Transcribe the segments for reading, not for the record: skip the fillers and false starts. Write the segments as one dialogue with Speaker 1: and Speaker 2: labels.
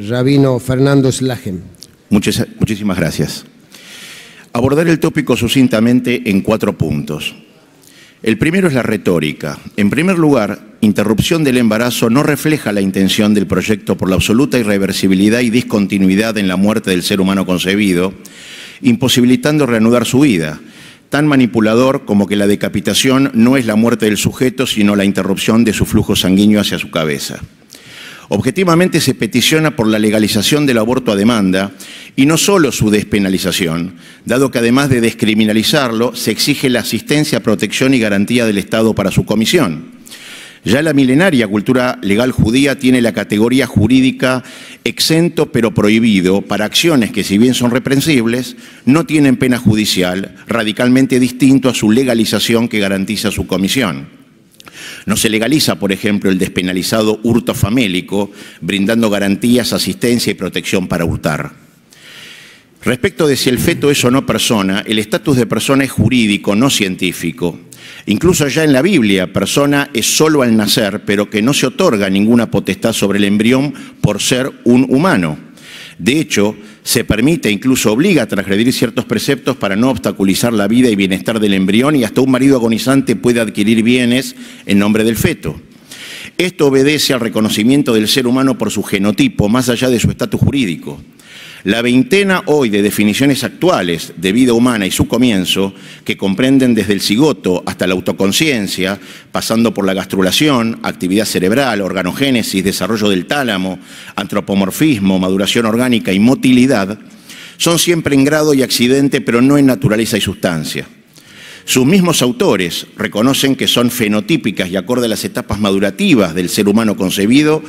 Speaker 1: Rabino Fernando Slajem.
Speaker 2: Muchísimas gracias. Abordaré el tópico sucintamente en 4 puntos. El primero es la retórica. En primer lugar, interrupción del embarazo no refleja la intención del proyecto por la absoluta irreversibilidad y discontinuidad en la muerte del ser humano concebido, imposibilitando reanudar su vida, tan manipulador como que la decapitación no es la muerte del sujeto, sino la interrupción de su flujo sanguíneo hacia su cabeza. Objetivamente se peticiona por la legalización del aborto a demanda y no solo su despenalización, dado que además de descriminalizarlo, se exige la asistencia, protección y garantía del Estado para su comisión. Ya la milenaria cultura legal judía tiene la categoría jurídica exento pero prohibido para acciones que, si bien son reprensibles, no tienen pena judicial, radicalmente distinto a su legalización que garantiza su comisión. No se legaliza, por ejemplo, el despenalizado hurto famélico, brindando garantías, asistencia y protección para hurtar. Respecto de si el feto es o no persona, el estatus de persona es jurídico, no científico. Incluso ya en la Biblia, persona es solo al nacer, pero que no se otorga ninguna potestad sobre el embrión por ser un humano. De hecho, se permite, incluso obliga a transgredir ciertos preceptos para no obstaculizar la vida y bienestar del embrión, y hasta un marido agonizante puede adquirir bienes en nombre del feto. Esto obedece al reconocimiento del ser humano por su genotipo, más allá de su estatus jurídico. La veintena hoy de definiciones actuales de vida humana y su comienzo, que comprenden desde el cigoto hasta la autoconciencia, pasando por la gastrulación, actividad cerebral, organogénesis, desarrollo del tálamo, antropomorfismo, maduración orgánica y motilidad, son siempre en grado y accidente, pero no en naturaleza y sustancia. Sus mismos autores reconocen que son fenotípicas y acorde a las etapas madurativas del ser humano concebido,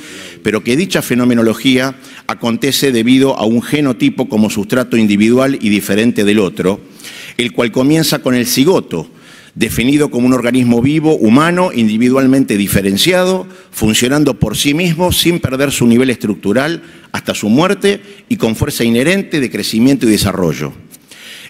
Speaker 2: pero que dicha fenomenología acontece debido a un genotipo como sustrato individual y diferente del otro, el cual comienza con el cigoto, definido como un organismo vivo, humano, individualmente diferenciado, funcionando por sí mismo sin perder su nivel estructural hasta su muerte y con fuerza inherente de crecimiento y desarrollo.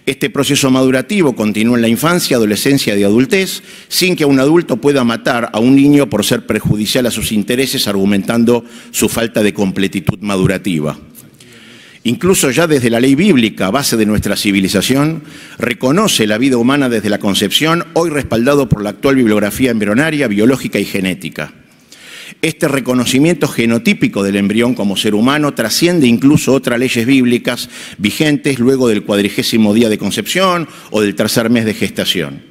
Speaker 2: Este proceso madurativo continúa en la infancia, adolescencia y adultez, sin que un adulto pueda matar a un niño por ser perjudicial a sus intereses, argumentando su falta de completitud madurativa. Incluso ya desde la ley bíblica, base de nuestra civilización, reconoce la vida humana desde la concepción, hoy respaldado por la actual bibliografía embrionaria, biológica y genética. Este reconocimiento genotípico del embrión como ser humano trasciende incluso otras leyes bíblicas vigentes luego del 40º día de concepción o del 3er mes de gestación.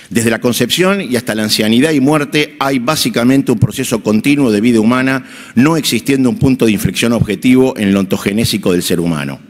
Speaker 2: Desde la concepción y hasta la ancianidad y muerte hay básicamente un proceso continuo de vida humana, no existiendo un punto de inflexión objetivo en lo ontogenésico del ser humano.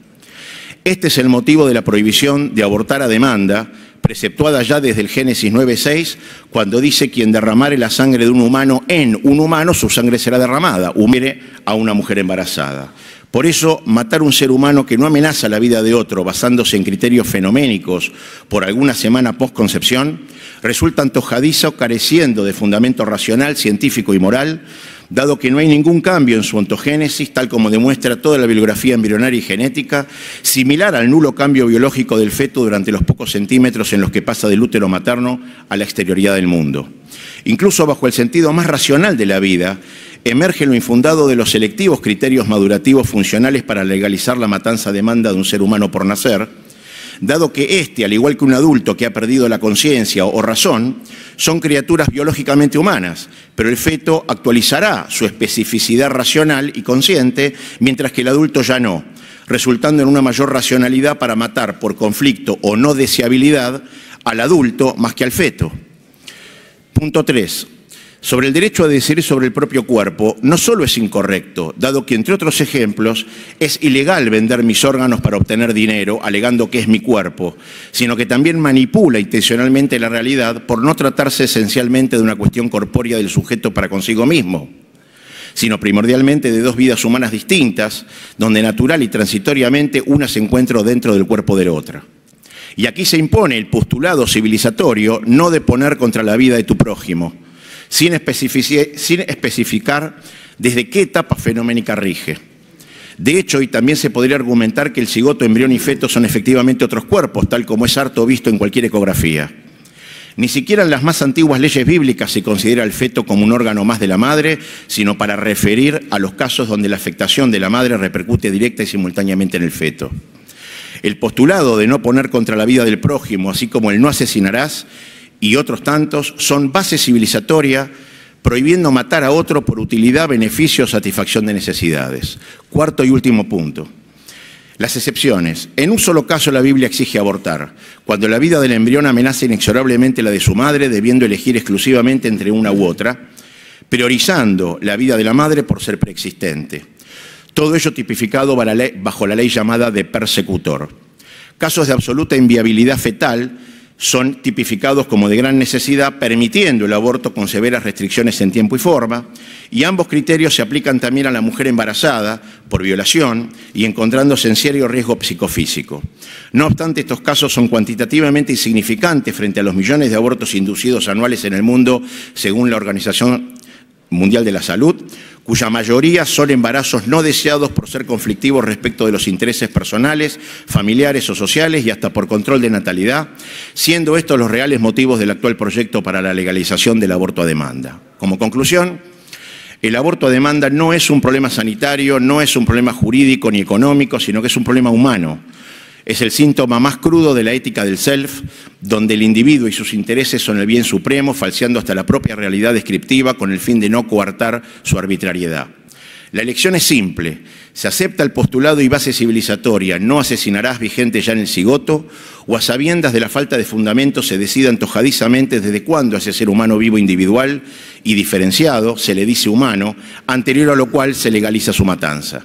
Speaker 2: Este es el motivo de la prohibición de abortar a demanda, preceptuada ya desde el Génesis 9:6, cuando dice: quien derramare la sangre de un humano en un humano, su sangre será derramada, humere a una mujer embarazada. Por eso, matar un ser humano que no amenaza la vida de otro basándose en criterios fenoménicos por alguna semana postconcepción, resulta antojadizo, careciendo de fundamento racional, científico y moral, dado que no hay ningún cambio en su ontogénesis, tal como demuestra toda la bibliografía embrionaria y genética, similar al nulo cambio biológico del feto durante los pocos centímetros en los que pasa del útero materno a la exterioridad del mundo. Incluso bajo el sentido más racional de la vida, emerge lo infundado de los selectivos criterios madurativos funcionales para legalizar la matanza a demanda de un ser humano por nacer, dado que éste, al igual que un adulto que ha perdido la conciencia o razón, son criaturas biológicamente humanas, pero el feto actualizará su especificidad racional y consciente, mientras que el adulto ya no, resultando en una mayor racionalidad para matar por conflicto o no deseabilidad al adulto más que al feto. Punto 3. Sobre el derecho a decidir sobre el propio cuerpo, no solo es incorrecto, dado que, entre otros ejemplos, es ilegal vender mis órganos para obtener dinero, alegando que es mi cuerpo, sino que también manipula intencionalmente la realidad por no tratarse esencialmente de una cuestión corpórea del sujeto para consigo mismo, sino primordialmente de dos vidas humanas distintas, donde natural y transitoriamente una se encuentra dentro del cuerpo de la otra. Y aquí se impone el postulado civilizatorio no de poner contra la vida de tu prójimo, sin especificar desde qué etapa fenoménica rige. De hecho, y también se podría argumentar que el cigoto, embrión y feto son efectivamente otros cuerpos, tal como es harto visto en cualquier ecografía. Ni siquiera en las más antiguas leyes bíblicas se considera el feto como un órgano más de la madre, sino para referir a los casos donde la afectación de la madre repercute directa y simultáneamente en el feto. El postulado de no poner contra la vida del prójimo, así como el no asesinarás y otros tantos, son base civilizatoria, prohibiendo matar a otro por utilidad, beneficio o satisfacción de necesidades. Cuarto y último punto. Las excepciones. En un solo caso la Biblia exige abortar, cuando la vida del embrión amenaza inexorablemente la de su madre, debiendo elegir exclusivamente entre una u otra, priorizando la vida de la madre por ser preexistente. Todo ello tipificado bajo la ley llamada de persecutor. Casos de absoluta inviabilidad fetal son tipificados como de gran necesidad, permitiendo el aborto con severas restricciones en tiempo y forma, y ambos criterios se aplican también a la mujer embarazada por violación y encontrándose en serio riesgo psicofísico. No obstante, estos casos son cuantitativamente insignificantes frente a los millones de abortos inducidos anuales en el mundo, según la Organización Mundial de la Salud, cuya mayoría son embarazos no deseados por ser conflictivos respecto de los intereses personales, familiares o sociales y hasta por control de natalidad, siendo estos los reales motivos del actual proyecto para la legalización del aborto a demanda. Como conclusión, el aborto a demanda no es un problema sanitario, no es un problema jurídico ni económico, sino que es un problema humano. Es el síntoma más crudo de la ética del self, donde el individuo y sus intereses son el bien supremo, falseando hasta la propia realidad descriptiva con el fin de no coartar su arbitrariedad. La elección es simple. Se acepta el postulado y base civilizatoria, no asesinarás, vigente ya en el cigoto, o a sabiendas de la falta de fundamento se decide antojadizamente desde cuándo a ese ser humano vivo individual y diferenciado se le dice humano, anterior a lo cual se legaliza su matanza.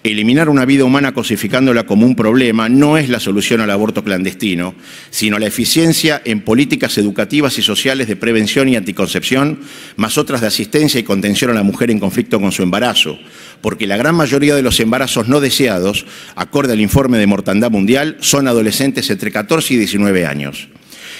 Speaker 2: Eliminar una vida humana cosificándola como un problema no es la solución al aborto clandestino, sino la eficiencia en políticas educativas y sociales de prevención y anticoncepción, más otras de asistencia y contención a la mujer en conflicto con su embarazo, porque la gran mayoría de los embarazos no deseados, acorde al informe de mortandad mundial, son adolescentes entre 14 y 19 años.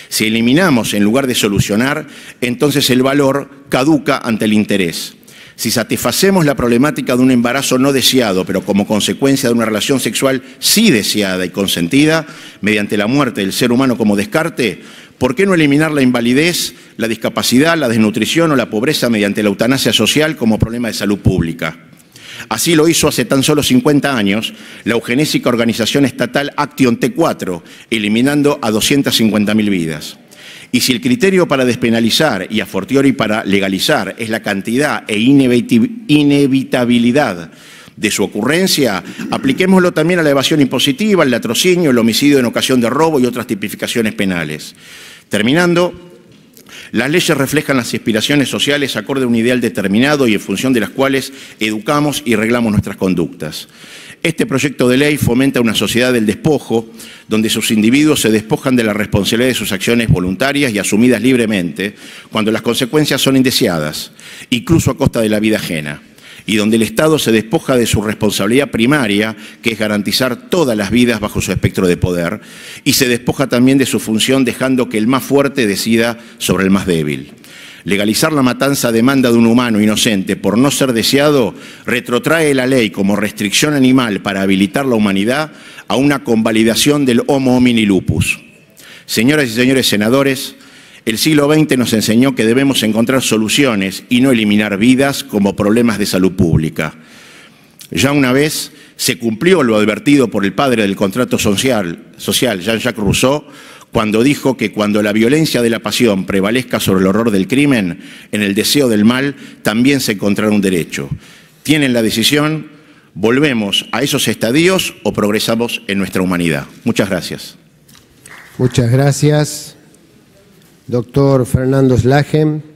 Speaker 2: Si eliminamos en lugar de solucionar, entonces el valor caduca ante el interés. Si satisfacemos la problemática de un embarazo no deseado, pero como consecuencia de una relación sexual sí deseada y consentida, mediante la muerte del ser humano como descarte, ¿por qué no eliminar la invalidez, la discapacidad, la desnutrición o la pobreza mediante la eutanasia social como problema de salud pública? Así lo hizo hace tan solo 50 años la eugenésica organización estatal Action T4, eliminando a 250.000 vidas. Y si el criterio para despenalizar y a fortiori para legalizar es la cantidad e inevitabilidad de su ocurrencia, apliquémoslo también a la evasión impositiva, al latrocinio, el homicidio en ocasión de robo y otras tipificaciones penales. Terminando, las leyes reflejan las aspiraciones sociales acorde a un ideal determinado y en función de las cuales educamos y reglamos nuestras conductas. Este proyecto de ley fomenta una sociedad del despojo, donde sus individuos se despojan de la responsabilidad de sus acciones voluntarias y asumidas libremente, cuando las consecuencias son indeseadas, incluso a costa de la vida ajena, y donde el Estado se despoja de su responsabilidad primaria, que es garantizar todas las vidas bajo su espectro de poder, y se despoja también de su función dejando que el más fuerte decida sobre el más débil. Legalizar la matanza a demanda de un humano inocente por no ser deseado retrotrae la ley como restricción animal para habilitar la humanidad a una convalidación del Homo homini lupus. Señoras y señores senadores, el siglo XX nos enseñó que debemos encontrar soluciones y no eliminar vidas como problemas de salud pública. Ya una vez se cumplió lo advertido por el padre del contrato social Jean-Jacques Rousseau, cuando dijo que cuando la violencia de la pasión prevalezca sobre el horror del crimen, en el deseo del mal también se encontrará un derecho. Tienen la decisión, ¿volvemos a esos estadios o progresamos en nuestra humanidad? Muchas gracias.
Speaker 1: Muchas gracias, doctor Fernando Slagen.